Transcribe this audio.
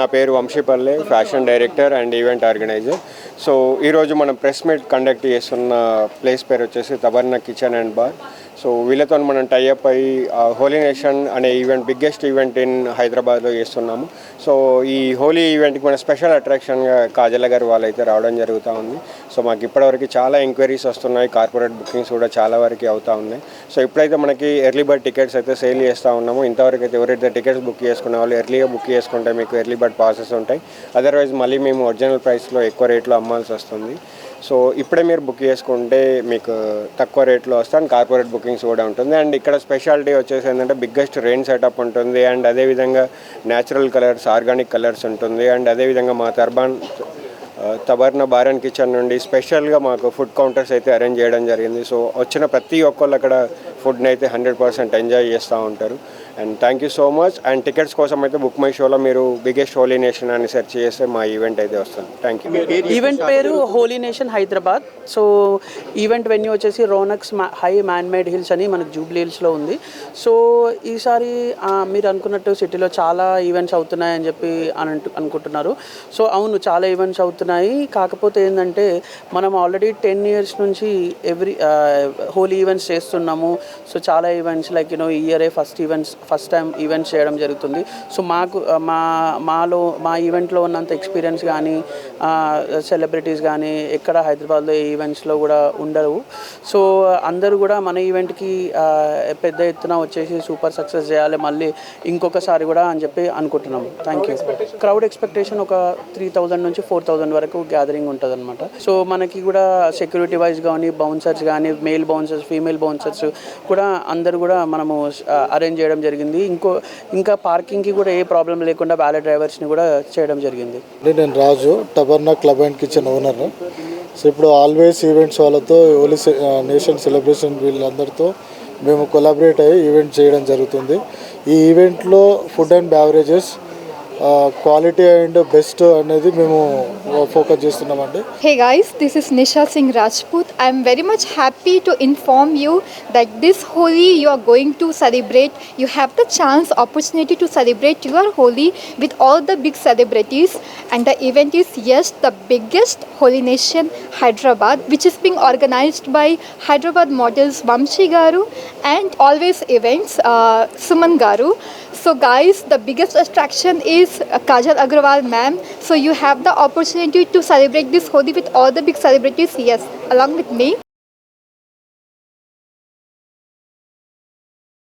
నా పేరు Vamshipalle, fashion director and event organizer. So ఈరోజు మనం ప్రెస్ మీట్ కండక్ట్ చేస్తున్న ప్లేస్ పేరు వచ్చేసి Tabarna kitchen and bar. So వీళ్ళతో మనం టైఅప్ అయ్యి హోలీ నేషన్ అనే ఈవెంట్, బిగ్గెస్ట్ ఈవెంట్ ఇన్ హైదరాబాద్లో చేస్తున్నాము. సో ఈ హోలీ ఈవెంట్కి మన స్పెషల్ అట్రాక్షన్గా కాజల గారు వాళ్ళైతే రావడం జరుగుతూ ఉంది. సో మాకు ఇప్పటివరకు చాలా ఎంక్వైరీస్ వస్తున్నాయి, కార్పొరేట్ బుకింగ్స్ కూడా చాలా వరకు అవుతూ ఉన్నాయి. సో ఇప్పుడైతే మనకి ఎర్లీ బర్డ్ టికెట్స్ అయితే సేల్ చేస్తూ ఉన్నాము. ఇంతవరకు అయితే ఎవరైతే టికెట్స్ బుక్ చేసుకునే వాళ్ళు ఎర్లీగా బుక్ చేసుకుంటే మీకు ఎర్లీ బర్డ్ పాసెస్ ఉంటాయి. అదర్వైజ్ మళ్ళీ మేము ఒరిజినల్ ప్రైస్లో ఎక్కువ రేట్లో అమ్మాల్సి వస్తుంది. సో ఇప్పుడే మీరు బుక్ చేసుకుంటే మీకు తక్కువ రేట్లో వస్తాను. కార్పొరేట్ బుకింగ్స్ కూడా ఉంటుంది. అండ్ ఇక్కడ స్పెషాలిటీ వచ్చేసి ఏంటంటే బిగ్గెస్ట్ రెయిన్ సెటప్ ఉంటుంది. అండ్ అదేవిధంగా న్యాచురల్ కలర్స్, ఆర్గానిక్ కలర్స్ ఉంటుంది. అండ్ అదేవిధంగా మా తబర్నా బార్ అండ్ కిచెన్ నుండి స్పెషల్గా మాకు ఫుడ్ కౌంటర్స్ అయితే అరేంజ్ చేయడం జరిగింది. సో వచ్చిన ప్రతి ఒక్కళ్ళు అక్కడ ఫుడ్ని అయితే 100% ఎంజాయ్ చేస్తూ ఉంటారు. And thank you so much. And tickets కోసం అయితే బుక్ మై షోలో మీరు బిగ్గెస్ట్ హోలీ నేషన్ అని సెర్చ్ చేస్తే మా ఈవెంట్ అయితే వస్తుంది. Thank you. ఈవెంట్ పేరు Holi nation Hyderabad. So event venue వచ్చేసి రోనక్స్ హై మ్యాన్మేడ్ హిల్స్ అని మనకు జూబ్లీ హిల్స్లో ఉంది. సో ఈసారి మీరు అనుకున్నట్టు సిటీలో చాలా ఈవెంట్స్ అవుతున్నాయని చెప్పి అనుకుంటున్నారు. సో అవును, చాలా ఈవెంట్స్ అవుతున్నాయి. కాకపోతే ఏంటంటే మనం ఆల్రెడీ 10 years నుంచి హోలీ ఈవెంట్స్ చేస్తున్నాము. సో చాలా ఈవెంట్స్ లైక్ ఈ ఇయరే ఫస్ట్ టైం ఈవెంట్స్ చేయడం జరుగుతుంది. సో మా ఈవెంట్లో ఉన్నంత ఎక్స్పీరియన్స్ కానీ సెలబ్రిటీస్ కానీ ఎక్కడ హైదరాబాద్లో ఈ ఈవెంట్స్లో కూడా ఉండవు. సో అందరూ కూడా మన ఈవెంట్కి పెద్ద ఎత్తున వచ్చేసి సూపర్ సక్సెస్ చేయాలి మళ్ళీ ఇంకొకసారి కూడా అని చెప్పి అనుకుంటున్నాము. Thank you. క్రౌడ్ ఎక్స్పెక్టేషన్ ఒక 3000 నుంచి 4000 వరకు గ్యాదరింగ్ ఉంటుంది అనమాట. సో మనకి కూడా సెక్యూరిటీ వైజ్ కానీ బౌన్సర్స్ కానీ మేల్ బౌన్సర్స్, ఫీమేల్ బౌన్సర్స్ కూడా అందరూ కూడా మనము అరేంజ్ చేయడం జరిగింది. ఇంకా పార్కింగ్కి కూడా ఏ ప్రాబ్లం లేకుండా వ్యాలే డ్రైవర్స్ని కూడా చేయడం జరిగింది. నేను Raju, Tabarna club and kitchen owner. So ఇప్పుడు ఆల్వేస్ ఈవెంట్స్ వాళ్ళతో హోలీ నేషన్ సెలబ్రేషన్ వీళ్ళందరితో మేము కొలాబరేట్ అయ్యి ఈవెంట్ చేయడం జరుగుతుంది. ఈ ఈవెంట్లో food and beverages quality and best అనేది మేము ఫోకస్ చేస్తున్నామండి. Hey guys, this is Nisha Singh Rajput. I am very much happy to inform you that this Holi you are going to celebrate. You have the opportunity to celebrate your Holi with all the big celebrities, and the event is the biggest Holi Nation Hyderabad, which is being organized by Hyderabad models Vamshi Garu and Always Events Suman Garu. So guys, the biggest attraction is Kajal Agrawal ma'am. So you have the opportunity to celebrate this Holi with all the big celebrities, along with me.